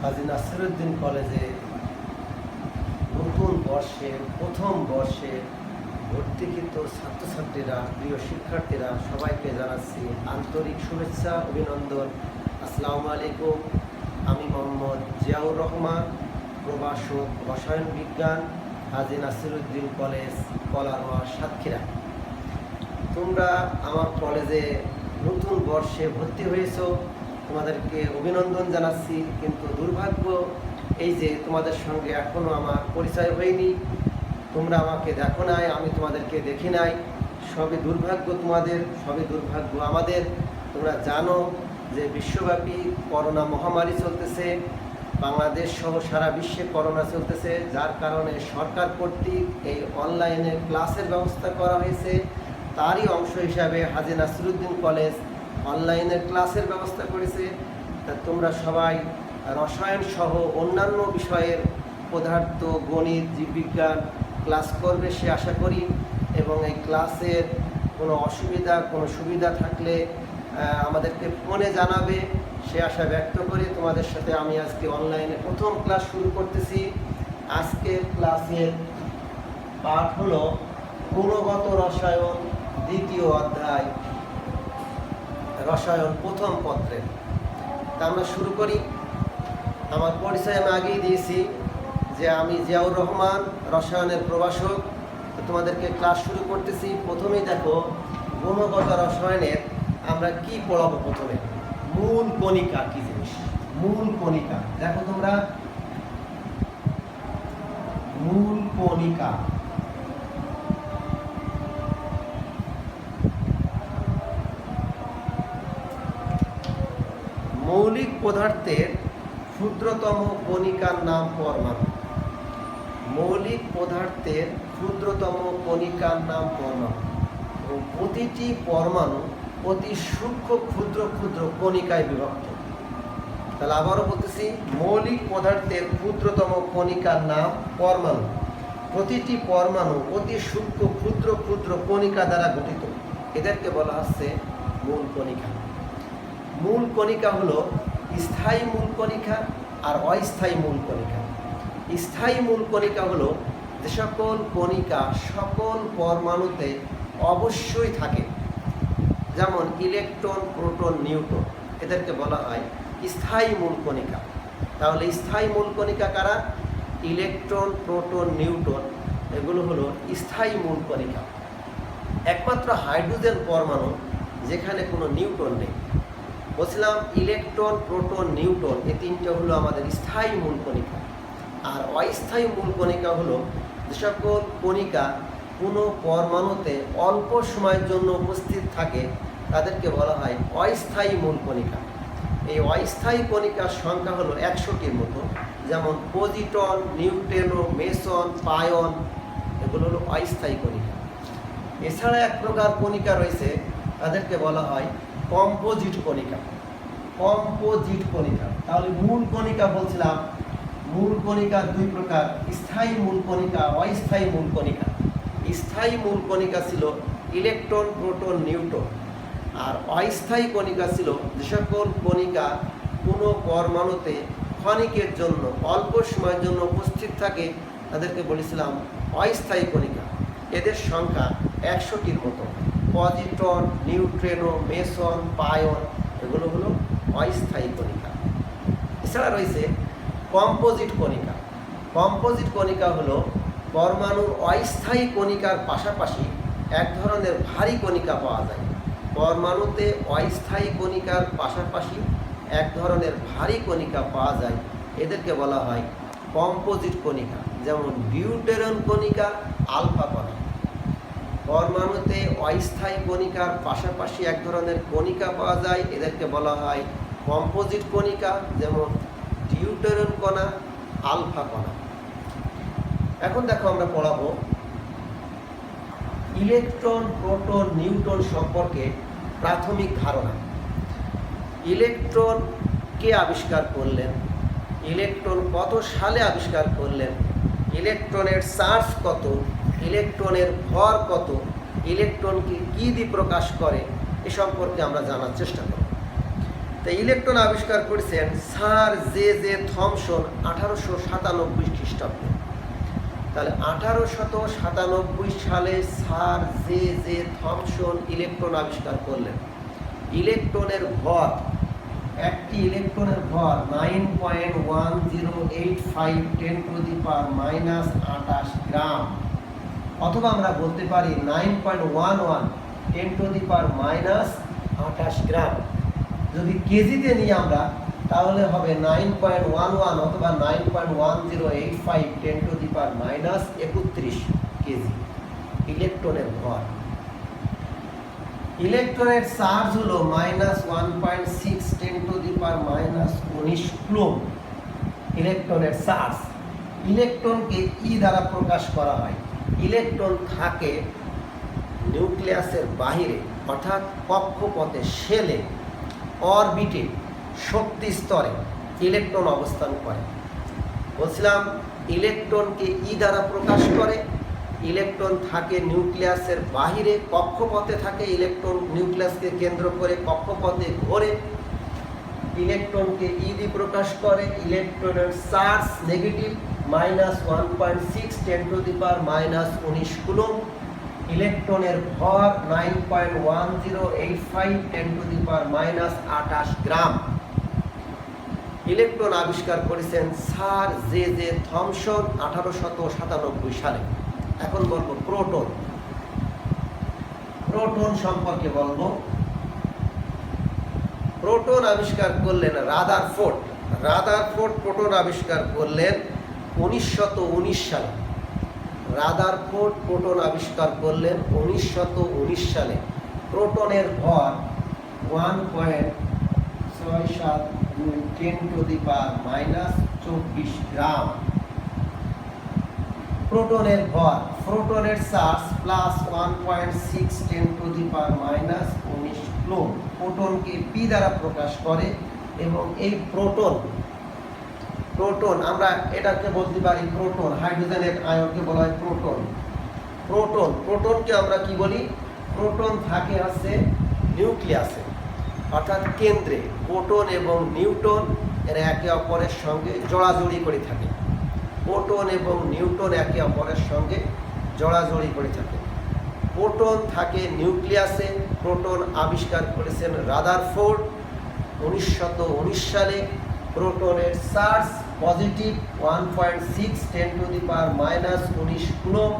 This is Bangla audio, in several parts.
কাজী নাসিরউদ্দিন কলেজে নতুন প্রথম বর্ষে ভর্তিকৃত ছাত্রছাত্রীরা, প্রিয় শিক্ষার্থীরা সবাইকে জানাচ্ছি আন্তরিক শুভেচ্ছা, অভিনন্দন। আসসালামু আলাইকুম। আমি মোহাম্মদ জিয়াউর রহমান, প্রভাষক রসায়ন বিজ্ঞান, কাজী নাসিরউদ্দিন কলেজ, কলারোয়া, সাতক্ষীরা। তোমরা আমার কলেজে নতুন বর্ষে ভর্তি হয়েছো, তোমাদেরকে অভিনন্দন জানাচ্ছি। কিন্তু দুর্ভাগ্য এই যে তোমাদের সঙ্গে এখনও আমার পরিচয় হয়নি, তোমরা আমাকে দেখো নাই, আমি তোমাদেরকে দেখি নাই। সবই দুর্ভাগ্য তোমাদের, সবই দুর্ভাগ্য আমাদের। তোমরা জানো যে বিশ্বব্যাপী করোনা মহামারী চলতেছে, বাংলাদেশ সহ সারা বিশ্বে করোনা চলতেছে, যার কারণে সরকার কর্তৃক এই অনলাইনে ক্লাসের ব্যবস্থা করা হয়েছে। তারই অংশ হিসাবে কাজী নাসিরউদ্দিন কলেজ অনলাইনের ক্লাসের ব্যবস্থা করেছে। তা তোমরা সবাই রসায়ন সহ অন্যান্য বিষয়ের পদার্থ, গণিত, জীববিজ্ঞান ক্লাস করবে সে আশা করি। এবং এই ক্লাসের কোনো অসুবিধা, কোনো সুবিধা থাকলে আমাদেরকে ফোনে জানাবে সে আশা ব্যক্ত করে তোমাদের সাথে আমি আজকে অনলাইনে প্রথম ক্লাস শুরু করতেছি। আজকের ক্লাসের পাঠ হলো গুণগত রসায়ন, দ্বিতীয় অধ্যায়, রসায়ন প্রথম পত্রের। তা আমরা শুরু করি। আমার পরিচয় আমি আগেই দিয়েছি যে আমি জিয়াউর রহমান, রসায়নের প্রভাষক। তোমাদেরকে ক্লাস শুরু করতেছি। প্রথমেই দেখো, গুণগত রসায়নের আমরা কি পড়াবো। প্রথমে মূল কণিকা কি জিনিস, মূল কণিকা। দেখো তোমরা, মূল কণিকা মৌলিক পদার্থের ক্ষুদ্রতম কণিকার নাম পরমাণু। মৌলিক পদার্থের ক্ষুদ্রতম কণিকার নাম পরমাণু। প্রতিটি পরমাণু অতি সূক্ষ্ম ক্ষুদ্র ক্ষুদ্র কণিকায় বিভক্ত। তাহলে আবারও বলতেছি, মৌলিক পদার্থের ক্ষুদ্রতম কণিকার নাম পরমাণু। প্রতিটি পরমাণু অতি সূক্ষ্ম ক্ষুদ্র ক্ষুদ্র কণিকা দ্বারা গঠিত। এদেরকে বলা হচ্ছে মূল কণিকা। মূল কণিকা হলো স্থায়ী মূল কণিকা আর অস্থায়ী মূল কণিকা। স্থায়ী মূল কণিকা হলো যে সকল কণিকা সকল পরমাণুতে অবশ্যই থাকে, যেমন ইলেকট্রন, প্রোটন, নিউট্রন, এদেরকে বলা হয় স্থায়ী মূল কণিকা। তাহলে স্থায়ী মূল কণিকা কারা? ইলেকট্রন, প্রোটন, নিউট্রন, এগুলো হলো স্থায়ী মূল কণিকা। একমাত্র হাইড্রোজেন পরমাণু যেখানে কোনো নিউট্রন নেই। বলছিলাম ইলেকট্রন, প্রোটন, নিউট্রন, এই তিনটা হলো আমাদের স্থায়ী মূল কণিকা। আর অস্থায়ী মূল কণিকা হলো যে সকল কণিকা কোনো পরমাণুতে অল্প সময়ের জন্য উপস্থিত থাকে, তাদেরকে বলা হয় অস্থায়ী মূল কণিকা। এই অস্থায়ী কণিকার সংখ্যা হলো 100টির মতো, যেমন পজিট্রন, নিউট্রিনো, মেসন, পায়ন, এগুলো হলো অস্থায়ী কণিকা। এছাড়া এক প্রকার কণিকা রয়েছে, তাদেরকে বলা হয় কম্পোজিট কণিকা। কম্পোজিট কণিকা। তাহলে মূল কণিকা বলছিলাম, মূল কণিকা দুই প্রকার, স্থায়ী মূল কণিকা, অস্থায়ী মূল কণিকা। স্থায়ী মূল কণিকা ছিল ইলেকট্রন, প্রোটন, নিউট্রন। আর অস্থায়ী কণিকা ছিল যে সকল কণিকা কোনো পরমাণুতে ক্ষণিকের জন্য, অল্প সময়ের জন্য উপস্থিত থাকে, তাদেরকে বলেছিলাম অস্থায়ী কণিকা। এদের সংখ্যা 100টির মতো। পজিট্রন, নিউট্রিনো, মেসন, পায়ন, এগুলো হলো অস্থায়ী কণিকা। এছাড়া রয়েছে কম্পোজিট কণিকা। কম্পোজিট কণিকা হলো পরমাণুর অস্থায়ী কণিকার পাশাপাশি এক ধরনের ভারী কণিকা পাওয়া যায়। পরমাণুতে অস্থায়ী কণিকার পাশাপাশি এক ধরনের ভারী কণিকা পাওয়া যায়, এদেরকে বলা হয় কম্পোজিট কণিকা। যেমন ডিউটেরন কণিকা, আলফা কণা। পরমাণুতে অস্থায়ী কণিকার পাশাপাশি এক ধরনের কণিকা পাওয়া যায়, এদেরকে বলা হয় কম্পোজিট কণিকা, যেমন ডিউটেরন কণা, আলফা কণা। এখন দেখো, আমরা পড়াবো ইলেকট্রন, প্রোটন, নিউট্রন সম্পর্কে প্রাথমিক ধারণা। ইলেকট্রন কে আবিষ্কার করলেন? ইলেকট্রন কত সালে আবিষ্কার করলেন? ইলেকট্রনের চার্জ কত? ইলেকট্রনের ভর কত? ইলেকট্রনকে কী দিয়ে প্রকাশ করে? এ সম্পর্কে আমরা জানার চেষ্টা করব। তো তো ইলেকট্রন আবিষ্কার করেছেন স্যার জে থমসন 1897 খ্রিস্টাব্দে। তাহলে 1897 সালে স্যার জে থমসন ইলেকট্রন আবিষ্কার করলেন। ইলেকট্রনের ভর, একটি ইলেকট্রনের ভর 9.1085 10⁻⁻² গ্রাম, অথবা আমরা বলতে পারি 9.11 10⁻⁻² গ্রাম। যদি কেজিতে নিই আমরা, তাহলে হবে 9.11 অথবা 9.1085 10⁻⁻31 কেজি ইলেকট্রনের ভর। ইলেকট্রনের চার্জ হলো -1.6 10⁻⁻19 কুলম্ব। ইলেকট্রনের চার্জ। ইলেকট্রনকে ই দ্বারা প্রকাশ করা হয়। ইলেকট্রন থাকে নিউক্লিয়াসের বাহিরে, অর্থাৎ কক্ষপথে, শেলে, অরবিটে, শক্তি স্তরে ইলেকট্রন অবস্থান করে। বলছিলাম ইলেকট্রনকে ই দ্বারা প্রকাশ করে। ইলেকট্রন থাকে নিউক্লিয়াসের বাহিরে, কক্ষপথে থাকে। ইলেকট্রন নিউক্লিয়াসকে কেন্দ্র করে কক্ষপথে ঘোরে। ইলেকট্রনকে ই দিয়ে প্রকাশ করে। ইলেকট্রনের চার্জ নেগেটিভ -1.6 10⁻⁻19 কুলম্ব। ইলেকট্রনের ভর 9.1085 10⁻⁻28 গ্রাম। ইলেকট্রন আবিষ্কার করেছেন স্যার জে থমসন 1897 সালে। এখন বলবো প্রোটন। প্রোটন সম্পর্কে বলবো। প্রোটন আবিষ্কার করলেন রাদারফোর্ড। রাদারফোর্ড প্রোটন আবিষ্কার করলেন 1919 সালে। রাদারফোর্ড প্রোটন আবিষ্কার করলেন 1919 সালে। প্রোটনের ভর 1.67 10⁻⁻24 গ্রাম। প্রোটনের ভর। প্রোটনের চার্জ +1.6 10⁻⁻19 কুলম্ব। প্রোটনকে পি দ্বারা প্রকাশ করে এবং এই প্রোটন আমরা এটাকে বলতে পারি প্রোটন। হাইড্রোজেনের আয়নকে বলা হয় প্রোটন। প্রোটনকে আমরা কি বলি? প্রোটন থাকে হচ্ছে নিউক্লিয়াসে, অর্থাৎ কেন্দ্রে। প্রোটন এবং নিউট্রন এরা একে অপরের সঙ্গে জড়াজড়ি করে থাকে। প্রোটন এবং নিউট্রন একে অপরের সঙ্গে জড়াজড়ি করে থাকে। প্রোটন থাকে নিউক্লিয়াসে। প্রোটন আবিষ্কার করেছেন রাদারফোর্ড 1919 সালে। প্রোটনের চার্জ পজিটিভ 1.6 10⁻⁻19 কুলম্ব।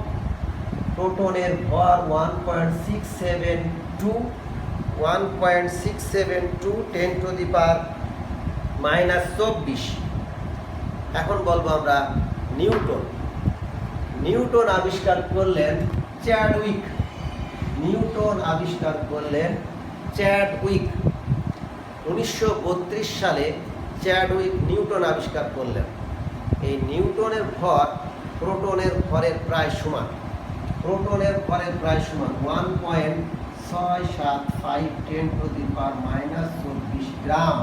প্রোটনের ভর 1.672 10⁻⁻24। এখন বলবো আমরা নিউটন। নিউটন আবিষ্কার করলেন চ্যাডউইক। নিউটন আবিষ্কার করলেন চ্যাডউইক 1932 সালে। চ্যাডউইক নিউটন আবিষ্কার করলেন। এই নিউটনের ভর প্রোটনের ভরের প্রায় সমান। প্রোটনের ভরের প্রায় সমান 1.675 10⁻⁻24 গ্রাম।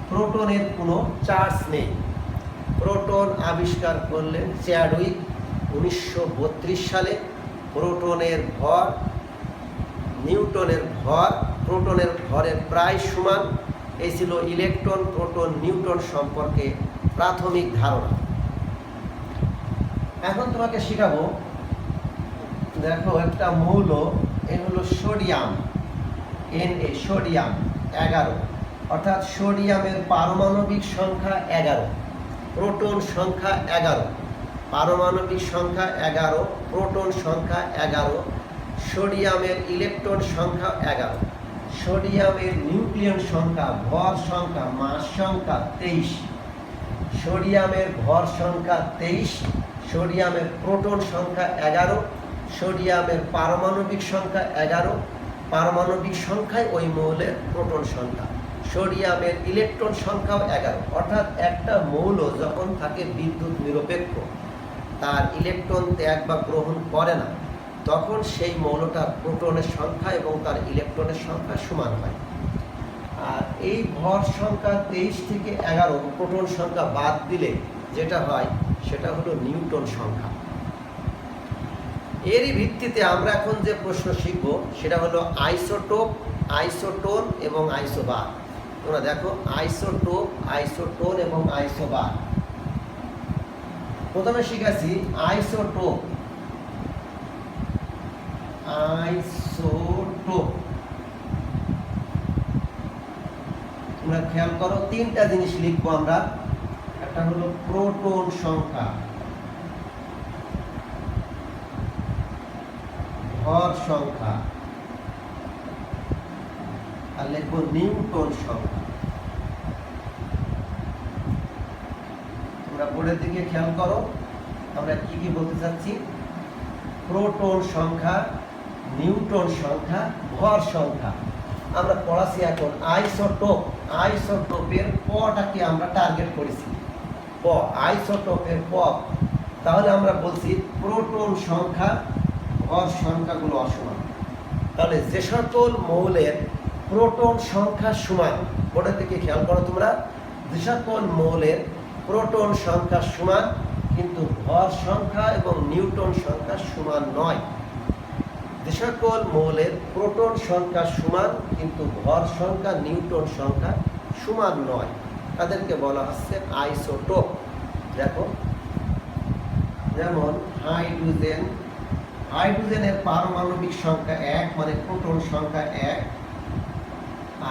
প্রোটনের কোনো চার্জ নেই। প্রোটন আবিষ্কার করলেন চ্যাডউইক 1932 সালে। প্রোটনের ভর নিউটনের ভর প্রোটনের ভরের প্রায় সমান। এই ছিল ইলেকট্রন, প্রোটন, নিউটন সম্পর্কে প্রাথমিক ধারণা। এখন তোমাকে শেখাবো, দেখো একটা মৌল, এ হলো সোডিয়াম, Na, সোডিয়াম 11, অর্থাৎ সোডিয়ামের পারমাণবিক সংখ্যা 11, প্রোটন সংখ্যা 11, পারমাণবিক সংখ্যা 11, প্রোটন সংখ্যা 11, সোডিয়ামের ইলেকট্রন সংখ্যা 11, সোডিয়ামের নিউক্লিয়ন সংখ্যা, ভর সংখ্যা, মাস সংখ্যা 23, সোডিয়ামের ভর সংখ্যা 23, সোডিয়ামের প্রোটন সংখ্যা 11, সোডিয়ামের পারমাণবিক সংখ্যা 11, পারমাণবিক সংখ্যায় ওই মৌলের প্রোটন সংখ্যা, সোডিয়ামের ইলেকট্রন সংখ্যাও 11। অর্থাৎ একটা মৌল যখন থাকে বিদ্যুৎ নিরপেক্ষ, তার ইলেকট্রন ত্যাগ বা গ্রহণ করে না, তখন সেই মৌলটার প্রোটনের সংখ্যা এবং তার ইলেকট্রনের সংখ্যা সমান হয়। আর এই ভর সংখ্যা 23 থেকে 11 প্রোটন সংখ্যা বাদ দিলে যেটা হয় সেটা হলো নিউটন সংখ্যা। এরই ভিত্তিতে আমরা এখন যে প্রশ্ন শিখব সেটা হলো আইসোটোপ, আইসোটোন এবং আইসোবার। তোমরা দেখো আইসোটোপ, আইসোটোন এবং আইসোবার। প্রথমে শিখেছি আইসোটোপ। আইসোটোপ তোমরা খেয়াল করো, তিনটা জিনিস লিখবো আমরা। একটা হলো প্রোটন সংখ্যা, ভর সংখ্যা, আর লিখবো নিউটন সংখ্যা। তোমরা বোর্ডের দিকে খেয়াল করো, আমরা কি কি বলতে চাচ্ছি। প্রোটন সংখ্যা, নিউটন সংখ্যা, ভর সংখ্যা। আমরা পড়াছি এখন আইসোটোপ। আইসোটোপের পটাকে আমরা টার্গেট করেছি, প আইসোটোপের প। তাহলে আমরা বলছি প্রোটন সংখ্যা, ভর সংখ্যাগুলো অসমান। তাহলে যে সকল মৌলের প্রোটন সংখ্যা সমান, বোর্ডের দিকে খেয়াল করো তোমরা, যে সকল মৌলের প্রোটন সংখ্যা সমান কিন্তু ভর সংখ্যা এবং নিউটন সংখ্যা সমান নয়। যে সকল মৌলের প্রোটন সংখ্যা সমান কিন্তু ভর সংখ্যা, নিউটন সংখ্যা সমান নয়, তাদেরকে বলা হচ্ছে আইসোটোপ। দেখো, যেমন হাইড্রোজেন, হাইড্রোজেনের পারমাণবিক সংখ্যা 1, মানে প্রোটন সংখ্যা 1,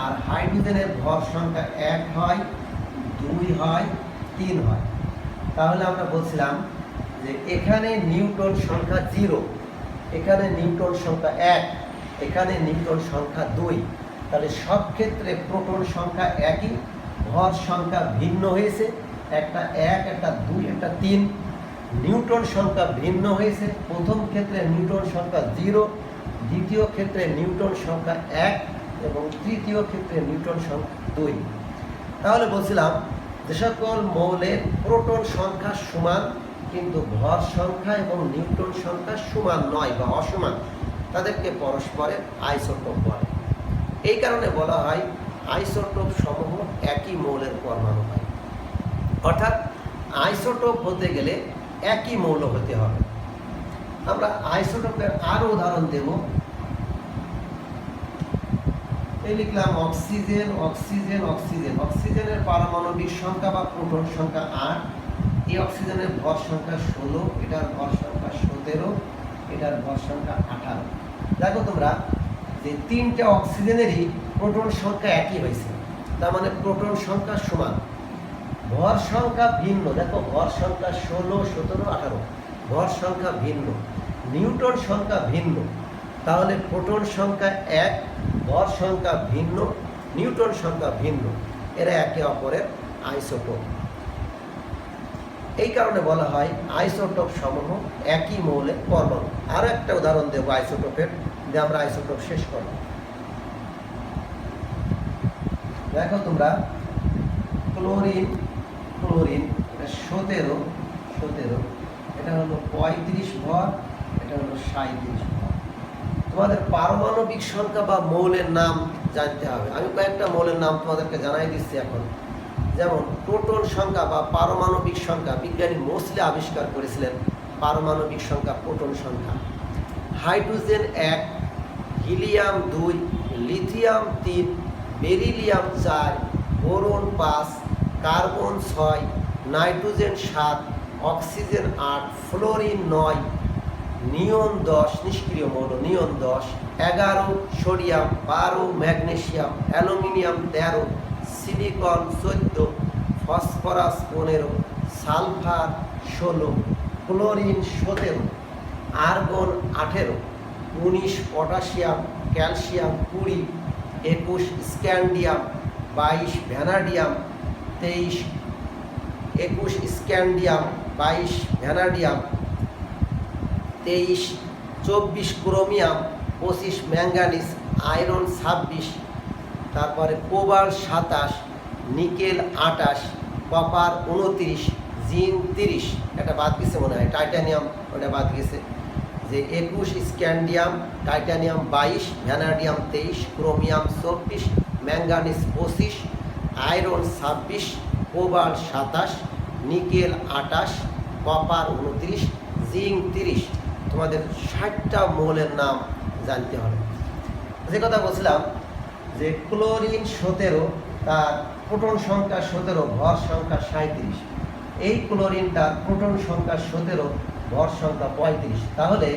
আর হাইড্রোজেনের ভর সংখ্যা 1 হয়, 2 হয়, 3 হয়। তাহলে আমরা বলছিলাম যে এখানে নিউটন সংখ্যা 0, এখানে নিউটন সংখ্যা 1, এখানে নিউটন সংখ্যা 2। তাহলে সব ক্ষেত্রে প্রোটন সংখ্যা একই, ভর সংখ্যা ভিন্ন হয়েছে, একটা 1, একটা 2, একটা 3। নিউটন সংখ্যা ভিন্ন হয়েছে, প্রথম ক্ষেত্রে নিউটন সংখ্যা 0, দ্বিতীয় ক্ষেত্রে নিউটন সংখ্যা 1 এবং তৃতীয় ক্ষেত্রে নিউটন সংখ্যা 2। তাহলে বলছিলাম যে সকল মৌলের প্রোটন সংখ্যা সমান কিন্তু ভর সংখ্যা এবং নিউটন সংখ্যা সমান নয় বা অসমান, তাদেরকে পরস্পরের আইসোটোপ বলে। এই কারণে বলা হয় আইসোটোপ সমূহ একই মৌলের পরমাণু হয়। অর্থাৎ আইসোটোপ হতে গেলে একই মৌল হতে হবে। আমরা আইসোটোপের আরো উদাহরণ দেব। এই লিখলাম অক্সিজেন, অক্সিজেন, অক্সিজেন। অক্সিজেনের পারমাণবিক সংখ্যা বা প্রোটন সংখ্যা 8, এই অক্সিজেনের ভর সংখ্যা 16, এটার ভর সংখ্যা 17, এটার ভর সংখ্যা 18। দেখো তোমরা যে তিনটা অক্সিজেনেরই প্রোটন সংখ্যা একই হয়েছে, তার মানে প্রোটন সংখ্যা সমান। ভর সংখ্যা ভিন্ন, দেখো ভর সংখ্যা 16, 17, 18, ভর সংখ্যা ভিন্ন, নিউটন সংখ্যা ভিন্ন। তাহলে প্রোটন সংখ্যা 1, ভর সংখ্যা ভিন্ন, নিউটন সংখ্যা ভিন্ন, এরা একে অপরের আইসোটোপ। এই কারণে বলা হয় আইসোটোপ সমূহ একই মৌলের পরমাণু। আরো একটা উদাহরণ দেবো আইসোটোপের, যে আমরা আইসোটোপ শেষ করব। দেখো তোমরা ক্লোরিন, ক্লোরিন এটা 17, এটা হলো 35 ভর, এটা হলো 37 ভর। তোমাদের পারমাণবিক সংখ্যা বা মৌলের নাম জানতে হবে। আমি কয়েকটা মৌলের নাম তোমাদেরকে জানাই দিচ্ছি এখন। যেমন প্রোটন সংখ্যা বা পারমাণবিক সংখ্যা বিজ্ঞানী মোসলে আবিষ্কার করেছিলেন। পারমাণবিক সংখ্যা, প্রোটন সংখ্যা। Hydrogen 1, helium 2, lithium 3, beryllium 4, boron 5, carbon 6, nitrogen 7, oxygen 8, fluorine 9, neon 10, নিষ্ক্রিয় মৌল neon 10, 11 sodium, 12 magnesium, aluminium 13, silicon 14, phosphorus 15, sulphur 16, chlorine 17, argon 18, 19 potassium, calcium 20, 21 scandium, 22 vanadium, 21 scandium, 22 vanadium, 24 chromium, 25 manganese, iron 26, তারপরে কোবাল্ট 27, নিকেল 28, কপার 29, জিঙ্ক 30, এটা বাদ গেছে মনে হয়, টাইটানিয়াম ওটা বাদ গেছে। যে 21 scandium, titanium 22, vanadium 23, chromium 24, manganese 25, iron 26, cobalt 27, nickel 28, copper 29, zinc 30। তোমাদের 60টা মৌলের নাম জানতে হবে। যে কথা বলছিলাম যে ক্লোরিন 17, তার প্রোটন সংখ্যা 17, ভর সংখ্যা 37। এই ক্লোরিনটার প্রোটন সংখ্যা 17, ভর সংখ্যা 35। তাহলে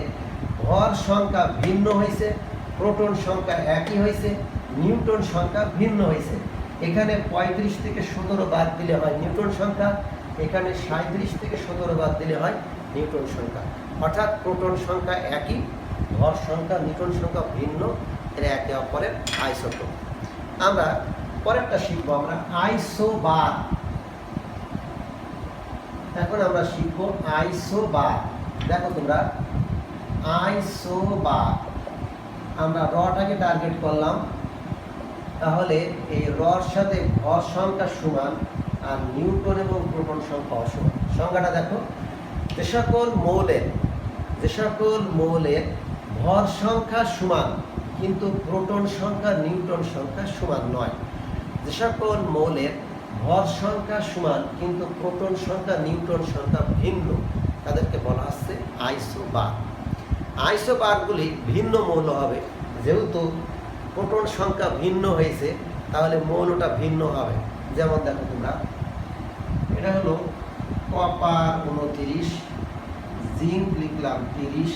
ভর সংখ্যা ভিন্ন হয়েছে, প্রোটন সংখ্যা একই হয়েছে, নিউটন সংখ্যা ভিন্ন হয়েছে। এখানে 35 থেকে 17 বাদ দিলে হয় নিউটন সংখ্যা, এখানে 37 থেকে 17 বাদ দিলে হয় নিউটন সংখ্যা। অর্থাৎ প্রোটন সংখ্যা একই, ভর সংখ্যা নিউটন সংখ্যা ভিন্ন, এরা একে অপরের আইসোটোপ। আমরা পরেরটা শিখবো আমরা আইসোবার। এখন আমরা শিখবো আইসোবার। দেখো তোমরা, আইসোবার আমরা রটাকে টার্গেট করলাম, তাহলে এই রর সাথে ভর সংখ্যা সমান আর নিউটন এবং প্রোটন সংখ্যা অসমান। সংখ্যাটা দেখো, যে সকল মৌলের ভর সংখ্যা সমান কিন্তু প্রোটন সংখ্যা নিউটন সংখ্যা সমান নয়, যে সকল মৌলের ভর সংখ্যা সমান কিন্তু প্রোটন সংখ্যা নিউটন সংখ্যা ভিন্ন, তাদেরকে বলা হচ্ছে আইসোবার। আইসোবারগুলি ভিন্ন মৌল হবে, যেহেতু প্রোটন সংখ্যা ভিন্ন হয়েছে তাহলে মৌলটা ভিন্ন হবে। যেমন দেখো তোমরা, এটা হলো কপার 29, জিঙ্ক লিখলাম 30,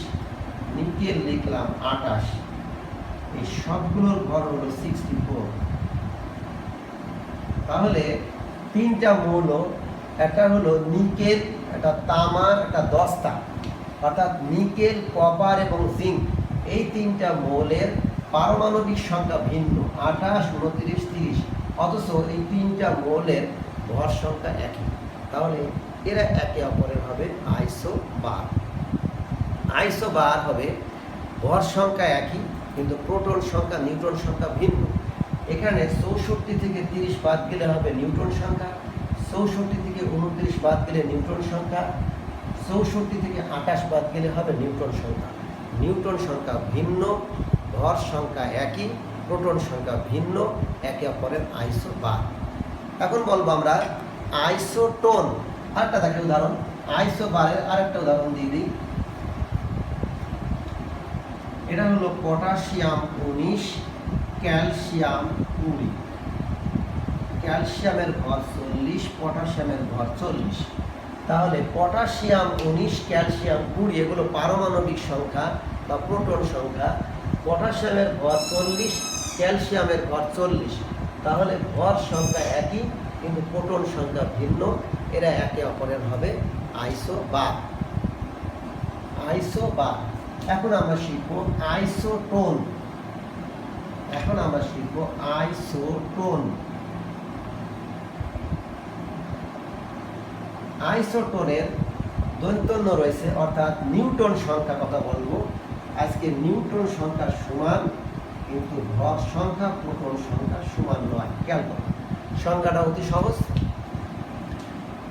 নিকেল লিখলাম 28, এই সবগুলোর ভর হলো 64। তাহলে তিনটা মৌল, একটা হলো নিকেল, একটা তামার, একটা দস্তা, অর্থাৎ নিকেল, কপার এবং জিঙ্ক, এই তিনটা মৌলের পারমাণবিক সংখ্যা ভিন্ন 28, 29, 30, অথচ এই তিনটা মৌলের ভর সংখ্যা একই। তাহলে এরা একে অপরের হবে আইসোবার। আইসোবার হবে ভর সংখ্যা একই কিন্তু প্রোটন সংখ্যা নিউটন সংখ্যা ভিন্ন। এখানে 64 থেকে 30 বাদ গেলে হবে নিউটন সংখ্যা, 64 থেকে 29 বাদ গেলে নিউটন সংখ্যা, 64 থেকে 28 বাদ গেলে হবে নিউটন সংখ্যা। নিউটন সংখ্যা ভিন্ন, ভর সংখ্যা একই, প্রোটন সংখ্যা ভিন্ন, একে অপরের আইসোবার। এখন বলবো আমরা আইসোটোন। আরেকটা দেখে উদাহরণ, আইসোবারের আরেকটা উদাহরণ দিয়ে দিই। এটা হলো পটাশিয়াম 19, ক্যালসিয়াম 20। ক্যালসিয়ামের ভর 40, পটাশিয়ামের ভর 40। তাহলে পটাশিয়াম 19, ক্যালসিয়াম 20 এগুলো পারমাণবিক সংখ্যা বা প্রোটন সংখ্যা। পটাশিয়ামের ভর 40, ক্যালসিয়ামের ভর 40। তাহলে ভর সংখ্যা একই কিন্তু প্রোটন সংখ্যা ভিন্ন, এরা একে অপরের হবে আইসোবার। আইসোবার। এখন আমরা শিখব আইসোটোন। আইসোটোনের দৈন্তন্য রয়েছে, অর্থাৎ নিউটন সংখ্যা কথা বলবো আজকে। নিউটন সংখ্যা সমান কিন্তু ভর সংখ্যা প্রোটন সংখ্যা সমান নয়। খেয়াল করো, সংখ্যাটা অতি সহজ।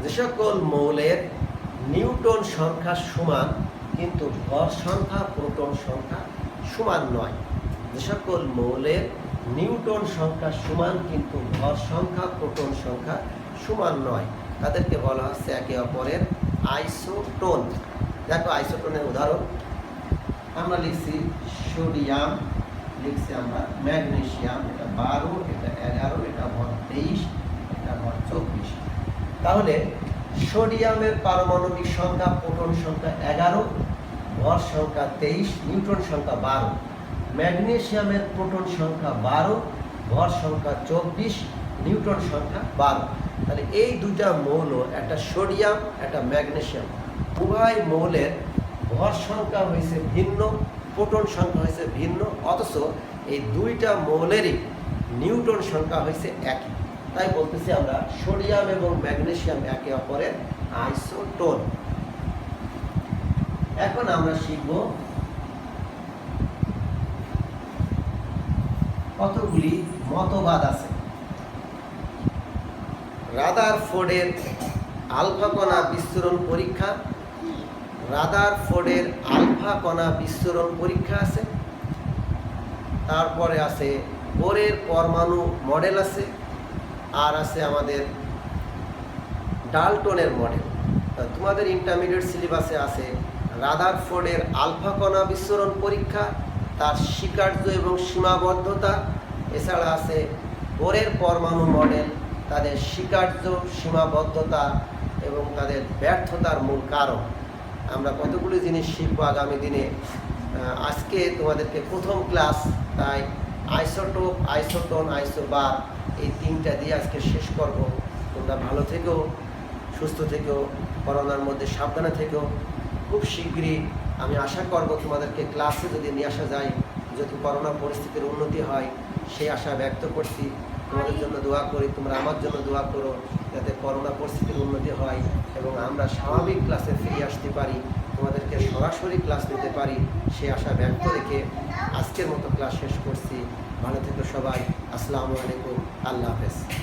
যে সকল মৌলের নিউটন সংখ্যা সমান কিন্তু ভর সংখ্যা প্রোটন সংখ্যা সমান নয়, যে সকল মৌলের নিউটন সংখ্যা সমান কিন্তু ভর সংখ্যা প্রোটন সংখ্যা সমান নয়, তাদেরকে বলা হচ্ছে একে অপরের আইসোটোন। দেখো আইসোটোনের উদাহরণ আমরা লিখছি সোডিয়াম, লিখছি আমরা ম্যাগনেসিয়াম, এটা 12, এটা 11, এটা ভর 23, এটা ভর 24। তাহলে সোডিয়ামের পারমাণবিক সংখ্যা প্রোটন সংখ্যা 11, ভর সংখ্যা 23, নিউটন সংখ্যা 12। ম্যাগনেসিয়ামের প্রোটন সংখ্যা 12, ভর সংখ্যা 24, নিউটন সংখ্যা 12। তাহলে এই দুইটা মৌল, একটা সোডিয়াম একটা ম্যাগনেসিয়াম, উভয় মৌলের ভর সংখ্যা হয়েছে ভিন্ন, প্রোটন সংখ্যা হয়েছে ভিন্ন, অথচ এই দুইটা মৌলেরই নিউটন সংখ্যা হয়েছে একই। তাই বলতেছি আমরা সোডিয়াম এবং ম্যাগনেসিয়াম একে অপরের আইসোটোন। এখন আমরা শিখব কতগুলি মতবাদ আছে। রাদারফোর্ডের আলফা কণা বিস্ফোরণ পরীক্ষা, রাদারফোর্ডের আলফা কণা বিস্ফোরণ পরীক্ষা আছে। তারপরে আছে বোরের পরমাণু মডেল আছে, আর আছে আমাদের ডাল্টনের মডেল। তোমাদের ইন্টারমিডিয়েট সিলেবাসে আছে রাদারফোর্ডের আলফা কণা বিস্ফোরণ পরীক্ষা, তার স্বীকার্য এবং সীমাবদ্ধতা। এছাড়া আছে বোরের পরমাণু মডেল তাদের স্বীকার্য সীমাবদ্ধতা এবং তাদের ব্যর্থতার মূল কারণ। আমরা কতগুলি জিনিস শিখবো আগামী দিনে। আজকে তোমাদেরকে প্রথম ক্লাস, তাই আইসোটোপ, আইসোটোন, আইসোবার এই তিনটা দিয়ে আজকে শেষ করব। তোমরা ভালো থেকো, সুস্থ থেকো, করোনার মধ্যে সাবধানে থেকো। খুব শীঘ্রই আমি আশা করব তোমাদেরকে ক্লাসে যদি নিয়ে আসা যায়, যদি করোনা পরিস্থিতির উন্নতি হয়, সেই আশা ব্যক্ত করছি। তোমাদের জন্য দোয়া করি, তোমরা আমার জন্য দোয়া করো যাতে করোনা পরিস্থিতির উন্নতি হয় এবং আমরা স্বাভাবিক ক্লাসে ফিরে আসতে পারি, তোমাদেরকে সরাসরি ক্লাস নিতে পারি, সেই আশা ব্যক্ত রেখে আজকের মতো ক্লাস শেষ করছি। ভালো থেকো সবাই। আসসালামু আলাইকুম। আল্লাহ হাফেজ।